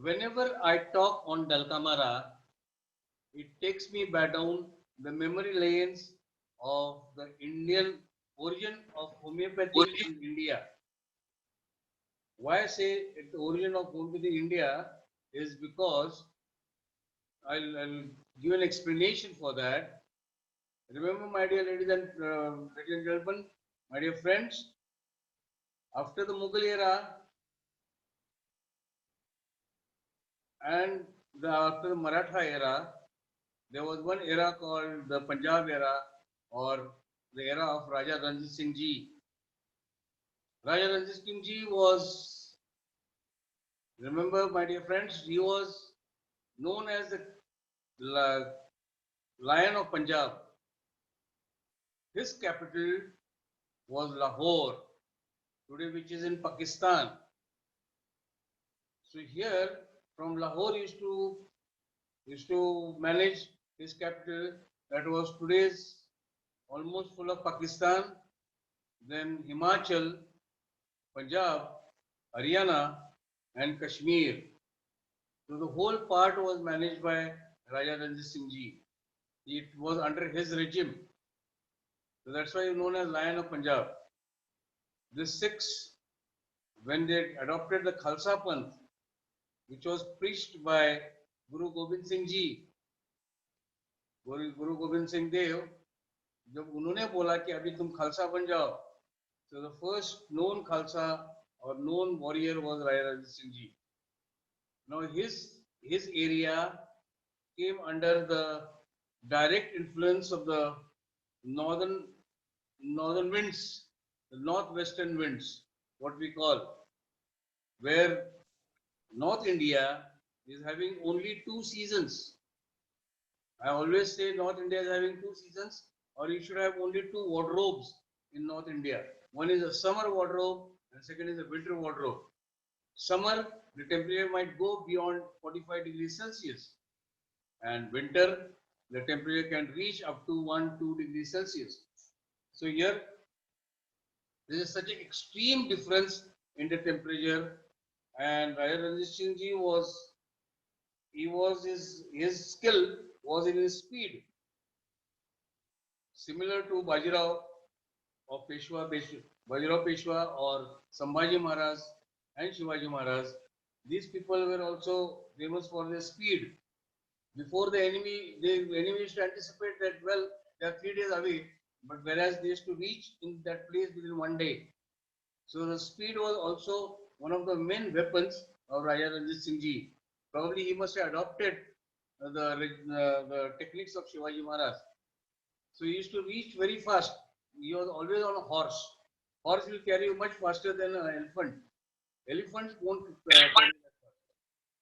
Whenever I talk on Dalkamara, it takes me back down the memory lanes of the Indian origin of homeopathy in India. Why I say the origin of homeopathy in India is because I'll give an explanation for that. Remember, my dear ladies and gentlemen, my dear friends, after the Mughal era and after the Maratha era, there was one era called the Punjab era or the era of Raja Ranjit Singh Ji. Raja Ranjit Singh Ji was, remember, my dear friends, he was known as the Lion of Punjab. His capital was Lahore, today which is in Pakistan. So here from Lahore used to manage his capital that was today's almost full of Pakistan, then Himachal, Punjab, Haryana and Kashmir. So the whole part was managed by Raja Ranjit Singh Ji. It was under his regime. So that's why he's known as Lion of Punjab. The Sikhs, when they adopted the Khalsa Panth, which was preached by Guru Gobind Singh Ji, Guru Gobind Singh Dev, जब उन्होंने बोला कि अभी तुम खालसा बन जाओ, so the first known Khalsa or known warrior was Raja Ranjit Singh Ji. Now his area came under the direct influence of the northern winds, the northwestern winds, what we call, where North India is having only two seasons. I always say North India is having two seasons, or you should have only two wardrobes in North India. One is a summer wardrobe, and second is a winter wardrobe. Summer, the temperature might go beyond 45 degrees Celsius, and winter, the temperature can reach up to 1-2 degrees Celsius. So here, there is such an extreme difference in the temperature, and Raja Ranjit Singh Ji his skill was in his speed, similar to Bajirao of Bajirao Peshwa or Sambhaji Maharaj and Shivaji Maharaj. These people were also famous for their speed. Before the enemy used to anticipate that, well, they are 3 days away, but whereas they used to reach in that place within 1 day. So the speed was also one of the main weapons of Raja Ranjit Singh Ji. Probably he must have adopted the techniques of Shivaji Maharaj. So he used to reach very fast. He was always on a horse. Horse will carry you much faster than an elephant. Elephants won't carry that fast.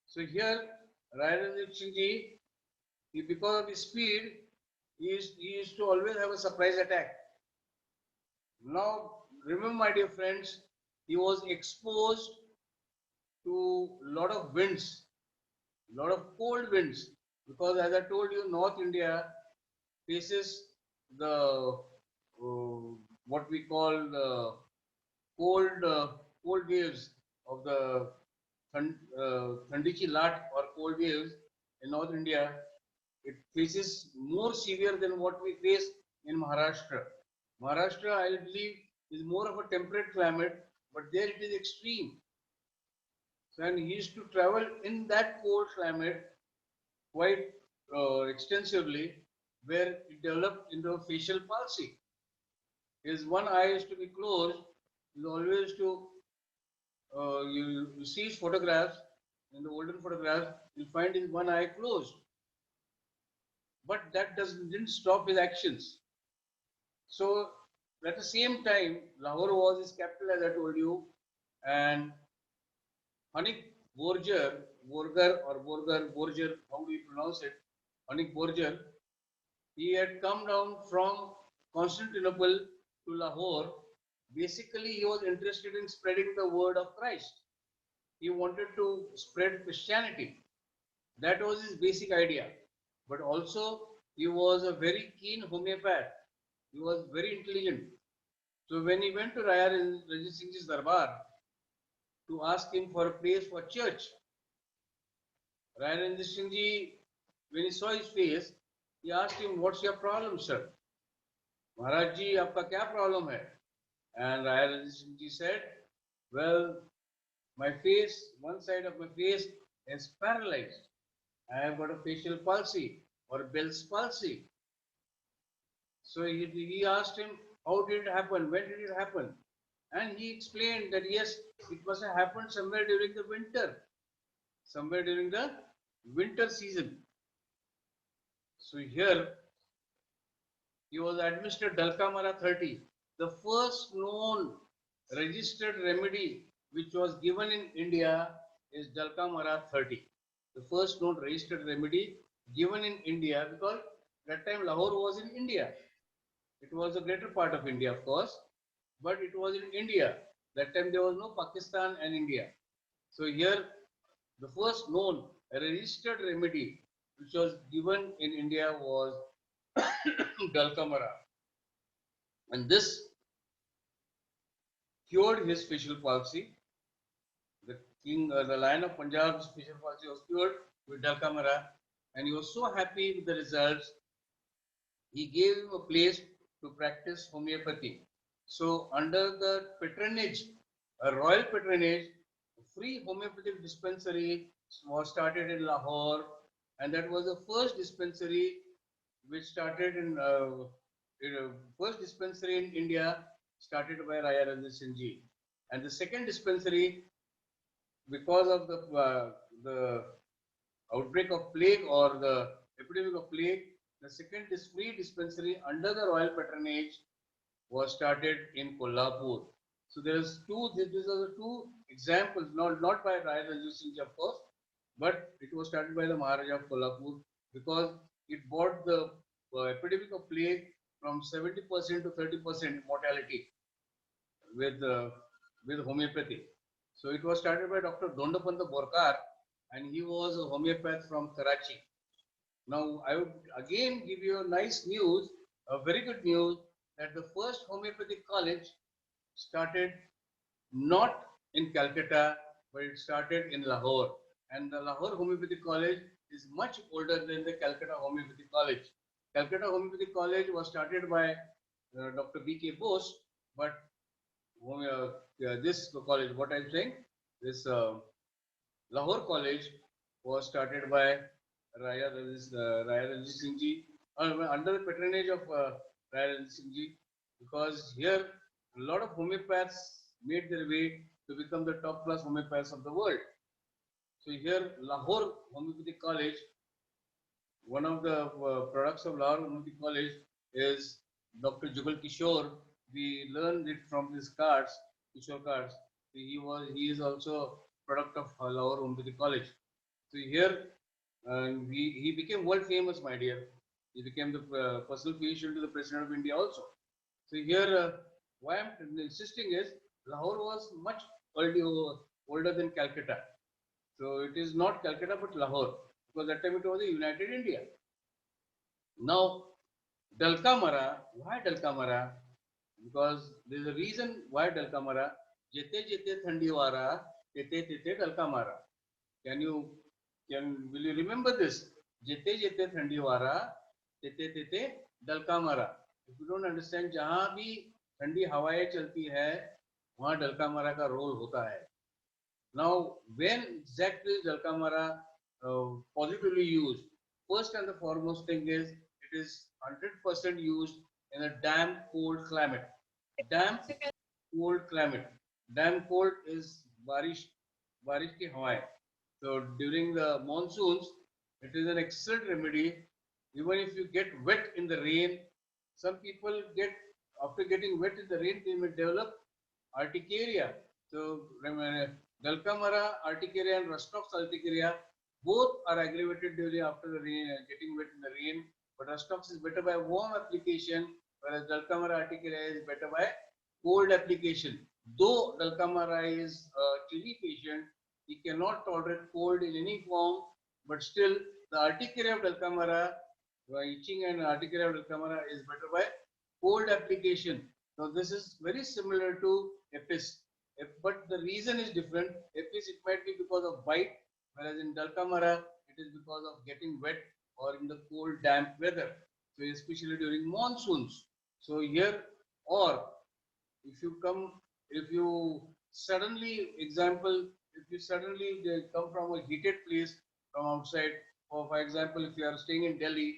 So here, Raja Ranjit Singh Ji, because of his speed, he used to always have a surprise attack. Now, remember, my dear friends, he was exposed to a lot of winds, a lot of cold winds, because as I told you, North India faces the what we call the cold cold waves of the Thandichi Lat or cold waves in North India. It faces more severe than what we face in Maharashtra. Maharashtra, I believe, is more of a temperate climate, but there it is extreme. So, and he used to travel in that cold climate quite extensively, where it developed into a facial palsy. His one eye used to be closed. He always to you see his photographs in the olden photographs. You find his one eye closed, but that didn't stop his actions. So at the same time, Lahore was his capital, as I told you, and Hanik Borger, how do you pronounce it? Hanik Borger, he had come down from Constantinople to Lahore. Basically, he was interested in spreading the word of Christ. He wanted to spread Christianity. That was his basic idea. But also, he was a very keen homeopath. He was very intelligent. So when he went to Raja Ranjit Singh Ji's Darbar to ask him for a place for church, Rai Ranjit Singh ji, when he saw his face, he asked him, "What's your problem, sir?" Maharaj ji, आपका क्या problem है? And Rai Ranjit Singh ji said, "Well, my face, one side of my face is paralyzed. I have got a facial palsy or Bell's palsy." So he asked him, how did it happen? When did it happen? And he explained that yes, it must have happened somewhere during the winter, somewhere during the winter season. So here he was administered Dalkamara 30, the first known registered remedy which was given in India is Dalkamara 30. The first known registered remedy given in India, because that time Lahore was in India. It was a greater part of India, of course, but it was in India. That time there was no Pakistan and India. So here, the first known registered remedy which was given in India was Dalkamara, and this cured his facial palsy. The king, the Lion of Punjab's facial palsy was cured with Dalkamara, and he was so happy with the results. He gave him a place to practice homeopathy. So, under the patronage, a royal patronage, a free homeopathic dispensary was started in Lahore, and that was the first dispensary which started first dispensary in India started by Raya Ranjit Singh Ji, and the second dispensary, because of the outbreak of plague or the epidemic of plague, the second free dispensary under the royal patronage was started in Kolhapur. So there's two. These are the two examples, not by Raya Ranjit Singh, of course, but it was started by the Maharaja of Kolhapur, because it brought the epidemic of plague from 70% to 30% mortality with homeopathy. So it was started by Dr. Dondapanta Borkar, and he was a homeopath from Karachi. Now I would again give you a nice news, a very good news, that the first homeopathic college started not in Calcutta, but it started in Lahore. And the Lahore Homeopathic College is much older than the Calcutta Homeopathic College. Calcutta Homeopathic College was started by Dr. B.K. Bose, but this college, what I'm saying, this Lahore College was started by Raya Ranjit Singh Ji, under the patronage of Raya Ranjit Singh Ji, because here a lot of homeopaths made their way to become the top class homeopaths of the world. So here Lahore Homeopathic College, one of the products of Lahore Homeopathic College is Dr. Jugal Kishore. We learned it from his cards, Kishore cards. He is also product of Lahore Homeopathic College. So here he became world famous, my dear. He became the personal physician to the President of India also. So here, why I'm insisting is Lahore was much older than Calcutta. So it is not Calcutta but Lahore, because that time it was the United India. Now, Dalkamara, why Dalkamara? Because there is a reason why Dalkamara. Jete jete thandiwara, tete tete Dalkamara. Can you will you remember this? Jete jete thandiwara, tete tete Dalkamara. If you don't understand, जहाँ भी ठंडी हवाएं चलती है, वहाँ डलकामारा का role होता है. Now, when exactly is Dalkamara positively used? First and the foremost thing is it is 100% used in a damp cold climate. Damp cold climate. Damp cold is barish ki hawaएं. So during the monsoons, it is an excellent remedy. Even if you get wet in the rain, some people get, after getting wet in the rain, they may develop urticaria. So Dalkamara urticaria and Rustop's urticaria both are aggravated during after the rain, getting wet in the rain. But Rustop's is better by warm application, whereas Dalkamara urticaria is better by cold application. Though Dalkamara is a chilly patient, he cannot tolerate cold in any form, but still the urticaria of Dalkamara, itching and urticaria of Dalkamara is better by cold application. Now this is very similar to Apis, but the reason is different. Apis, it might be because of bite, whereas in Dalkamara it is because of getting wet or in the cold, damp weather. So especially during monsoons. So here, or if you come, if you suddenly, example, if you suddenly come from a heated place from outside, or for example, if you are staying in Delhi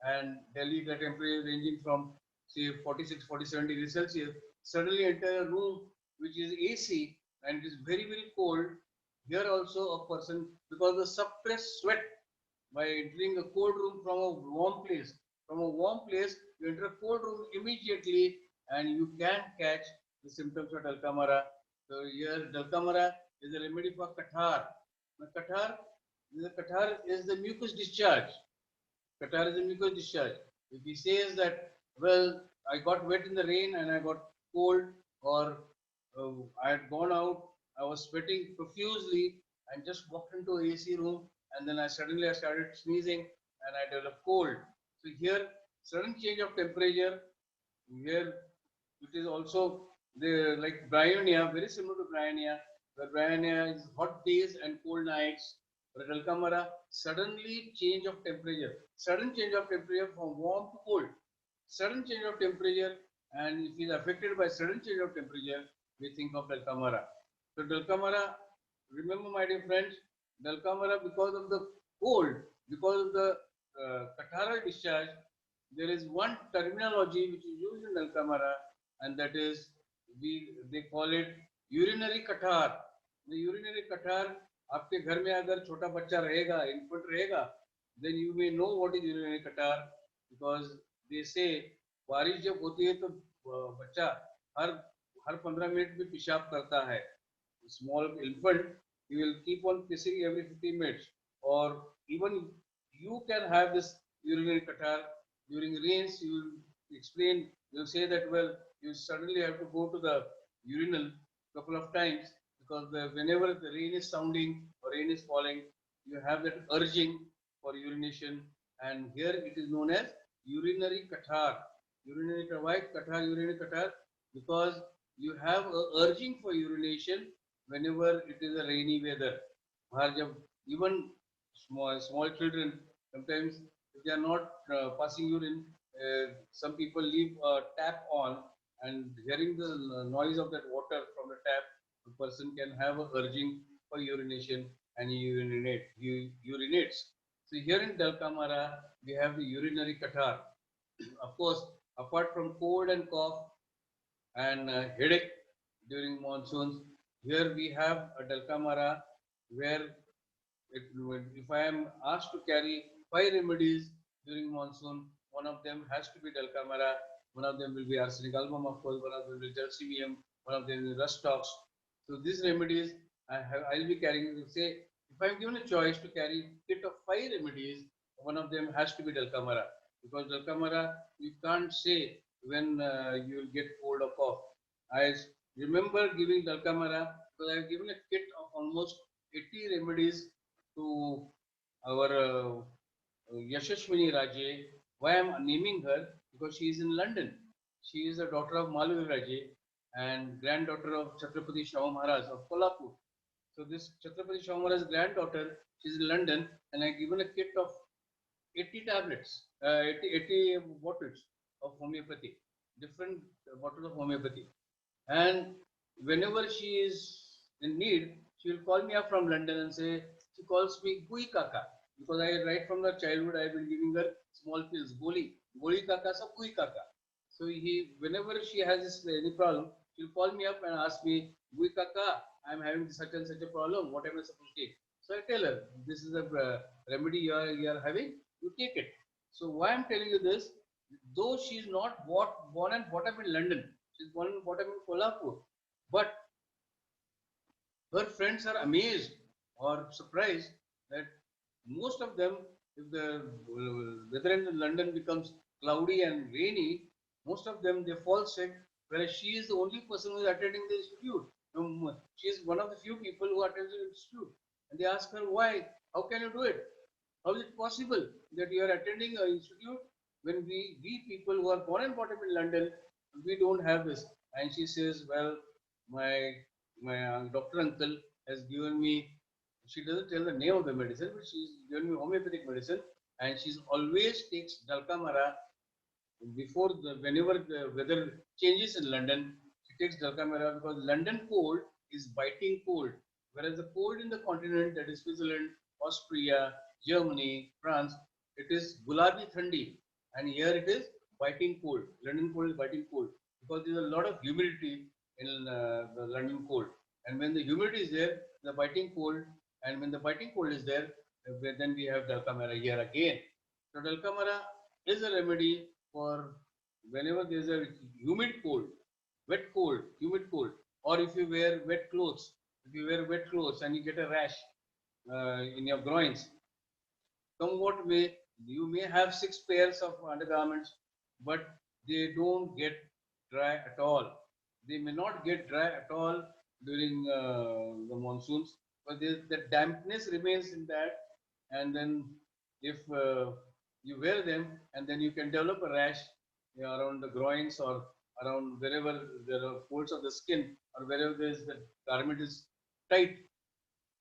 and Delhi, the temperature is ranging from say 46, 47 degrees Celsius, suddenly enter a room which is AC and it is very, very cold. Here also a person, because the suppressed sweat by entering a cold room from a warm place. From a warm place, you enter a cold room immediately and you can catch the symptoms of Dalkamara. So here, Dalkamara is a remedy for Kathar. Now, Kathar is the mucus discharge. Qatar is a mucus discharge. If he says that, well, I got wet in the rain and I got cold, or I had gone out, I was sweating profusely and just walked into a AC room, and then I started sneezing and I developed cold. So here, sudden change of temperature, here it is also the like bryonia, very similar to bryonia, where bryonia is hot days and cold nights. But Alkamara, suddenly change of temperature, sudden change of temperature from warm to cold, sudden change of temperature, and if he is affected by sudden change of temperature, we think of Dalkamara. So Dalkamara, remember my dear friends, Dalkamara because of the cold, because of the catarrhal discharge, there is one terminology which is used in Dalkamara, and that is they call it urinary catarrh. The urinary catarrh, आपके घर में अगर छोटा बच्चा रहेगा, infant रहेगा, then you may know what is urinary catarrh, because they say बारिश जब होती है तो बच्चा हर हर 15 मिनट में पेशाब करता है. Small infant, he will keep on pissing every 15 minutes, or even you can have this urinary catarrh during rains. You will explain, you will say that, well, you suddenly have to go to the urinal couple of times because whenever the rain is sounding or rain is falling, you have that urging for urination, and here it is known as urinary catarrh. Urinary catarrh. Why catarrh? Urinary catarrh? Because you have a urging for urination whenever it is a rainy weather. Even small children, sometimes if they are not passing urine, some people leave a tap on, and hearing the noise of that water from the tap, the person can have a urging for urination and urinates. So here in Dalkamara, we have the urinary catarrh. Of course, apart from cold and cough and headache during monsoons, here we have a Dalkamara where if I am asked to carry 5 remedies during monsoon, one of them has to be Dalkamara, one of them will be arsenic album, of course, one of them will be Gelsemium, one of them is Rustox. So these remedies I'll be carrying. Say, if I'm given a choice to carry kit of 5 remedies, one of them has to be Dalkamara, because Dalkamara you can't say when you will get cold or cough. I remember giving Dalkamara because I've given a kit of almost 80 remedies to our Yashashwini Raje. Why I'm naming her? Because she is in London. She is the daughter of Malavi Raje and granddaughter of Chhatrapati Shahu Maharaj of Kolhapur. So this Chhatrapati Shahu Maharaj's granddaughter, she's in London, and I given a kit of 80 tablets, 80 bottles of homeopathy, different bottles of homeopathy. And whenever she is in need, she will call me up from London and say, she calls me Gui Kaka, because right from the childhood, I've been giving her small pills, Goli Kaka, so Gui Kaka. So whenever she has any problem, she'll call me up and ask me, Gui Kaka, I'm having such and such a problem, what am I supposed to take? So I tell her, this is a remedy you are having, you take it. So why I'm telling you this, though she's not born and brought up in London, she's born and brought up in Kolhapur, but her friends are amazed or surprised that most of them, if the weather in London becomes cloudy and rainy, most of them they fall sick, whereas she is the only person who is attending the institute. She is one of the few people who attends the institute. And they ask her, why? How can you do it? How is it possible that you are attending an institute when we people who are born and brought up in London, we don't have this? And she says, well, my doctor uncle has given me She doesn't tell the name of the medicine, but she's given me homeopathic medicine, and she's always takes Dalkamara before whenever the weather changes in London. She takes Dalkamara because London cold is biting cold, whereas the cold in the continent, that is Switzerland, Austria, Germany, France, it is Gulabi Thandi, and here it is biting cold. London cold is biting cold because there's a lot of humidity in the London cold, and when the humidity is there, the biting cold, and when the biting cold is there, then we have Dalkamara here again. So Dalkamara is a remedy for whenever there is a humid cold, wet cold, humid cold, or if you wear wet clothes, if you wear wet clothes and you get a rash in your groins, somewhat you may have 6 pairs of undergarments, but they don't get dry at all. They may not get dry at all during the monsoons, but the dampness remains in that, and then if you wear them, and then you can develop a rash around the groins or around wherever there are folds of the skin or wherever there is the garment is tight,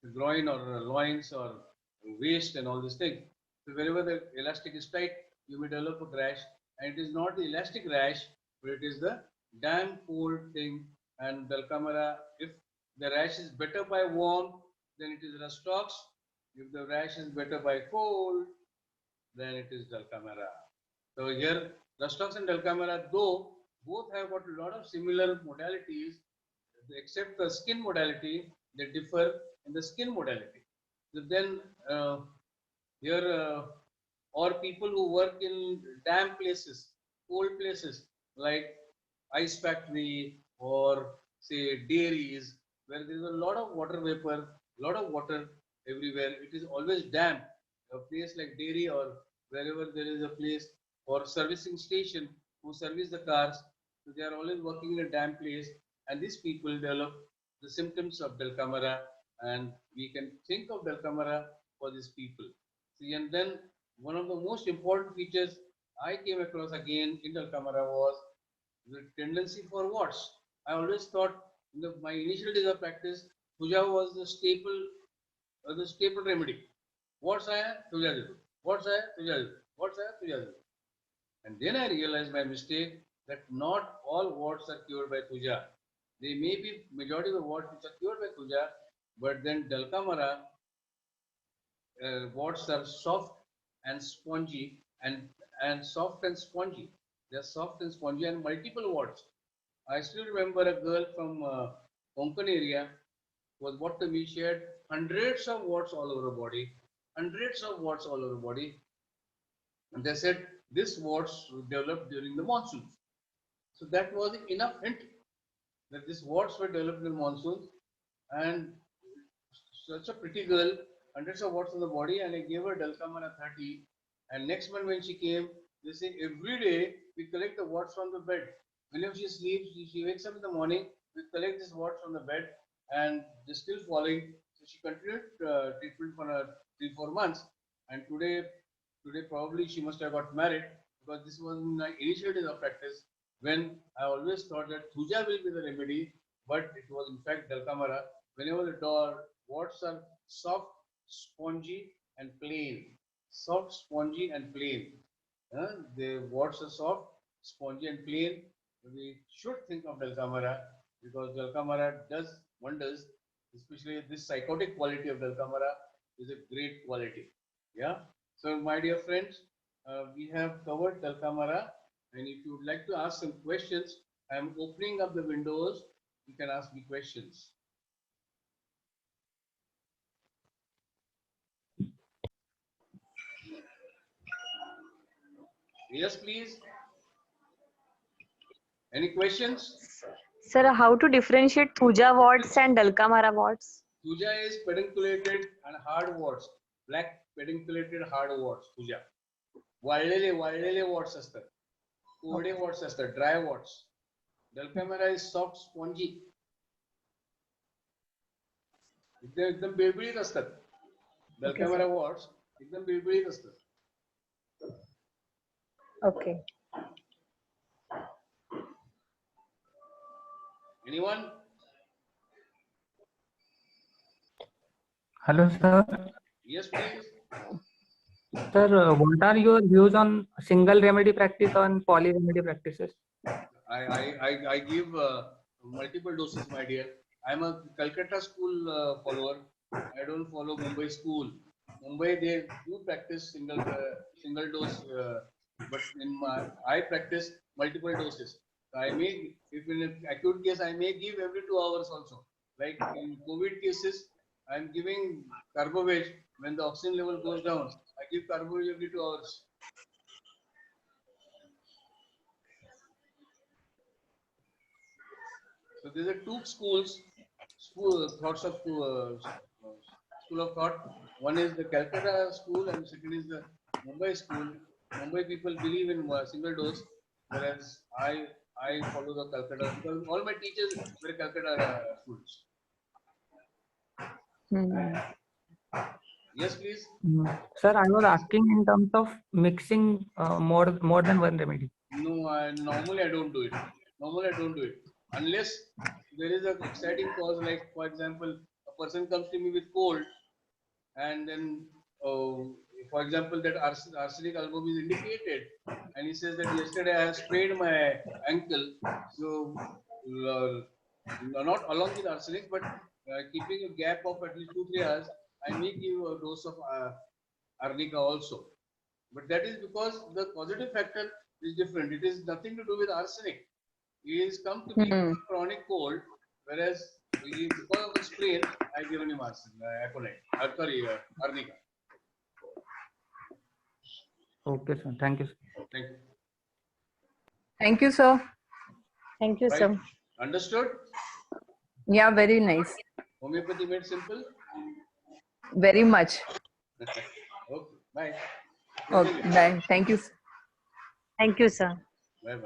the groin or loins or waist and all these things. So wherever the elastic is tight, you may develop a rash, and it is not the elastic rash, but it is the damp cold thing. And Dalkamara, if the rash is better by warm, then it is Rustox. If the rash is better by cold, then it is Dalkamara. So here, Rustox and Dalkamara, though both have got a lot of similar modalities, except the skin modality, they differ in the skin modality. So then here, or people who work in damp places, cold places like ice factory or say dairies, where there is a lot of water vapor, lot of water everywhere. It is always damp. A place like dairy or wherever there is a place or servicing station who service the cars, so they are always working in a damp place, and these people develop the symptoms of Dalkamara, and we can think of Dalkamara for these people. See, and then one of the most important features I came across again in Dalkamara was the tendency for warts. I always thought in my initial days of practice, puja was the staple remedy. Warts आया puja दे दो, warts आया puja दे दो, warts आया puja दे दो. And then I realized my mistake that not all warts are cured by puja. They may be majority of the warts which are cured by puja, but then Dalkamara warts are soft and spongy and soft and spongy. They are soft and spongy and multiple warts. I still remember a girl from Konkan area was what to me. She had hundreds of warts all over her body, hundreds of warts all over her body. And they said this warts developed during the monsoons. So that was enough hint that these warts were developed in the monsoons. And such a pretty girl, hundreds of warts on the body, and I gave her Dalkamana 30. And next month when she came, they say every day we collect the warts from the bed. Whenever she sleeps, she wakes up in the morning, we collect these warts from the bed, and they're still falling. So she continued treatment for 3-4 months. And today probably she must have got married because this was in my initial days of practice when I always thought that Thuja will be the remedy, but it was in fact Dalkamara. Whenever the warts are soft, spongy, and plain. Soft, spongy, and plain. The warts are soft, spongy, and plain. We should think of Dalkamara because Dalkamara does wonders, especially this psychotic quality of Dalkamara is a great quality. Yeah. So, my dear friends, we have covered Dalkamara, and if you would like to ask some questions, I am opening up the windows. You can ask me questions. Yes, please. Any questions? Sir, how to differentiate Thuja warts and Dalkamara warts? Thuja is pedunculated and hard warts. Black pedunculated hard warts. Thuja. वाळलेले warts असतात. कोरडे warts असतात. Dry warts. Dalkamara is soft, spongy. ते एकदम बिळबिळीत असतात. Dalkamara warts एकदम बिळबिळीत असतात. Okay. Anyone? Hello, sir. Yes, please. Sir, what are your views on single remedy practice and poly remedy practices? I give multiple doses, my dear. I'm a Calcutta school follower. I don't follow Mumbai school. Mumbai, they do practice single dose, but I practice multiple doses. I may, if in an acute case, I may give every 2 hours also. Like in COVID cases, I'm giving Carbovage when the oxygen level goes down. I give Carbovage every 2 hours. So these are two thoughts of school of thought. One is the Calcutta school, and second is the Mumbai school. Mumbai people believe in single dose, whereas I follow the Calcutta because all my teachers were Calcutta students. Yes, please. Sir, I was asking in terms of mixing more than one remedy. No, normally I don't do it. Normally I don't do it unless there is an exciting cause. Like for example, a person comes to me with cold, and then for example that arsenic album is indicated, and he says that yesterday I have sprayed my ankle, so not along with arsenic, but keeping a gap of at least 2-3 hours, I may give a dose of arnica also. But that is because the causative factor is different. It is nothing to do with arsenic. He is come to me with chronic cold, whereas because of the sprain, I given him aconite, arnica. Okay, sir. Thank you, sir. Thank you. Thank you, sir. Thank you, Right. sir. Understood? Yeah, very nice. Homeopathy made simple. Very much. Okay. Bye. Okay, bye. Thank you. Thank you, sir. Bye.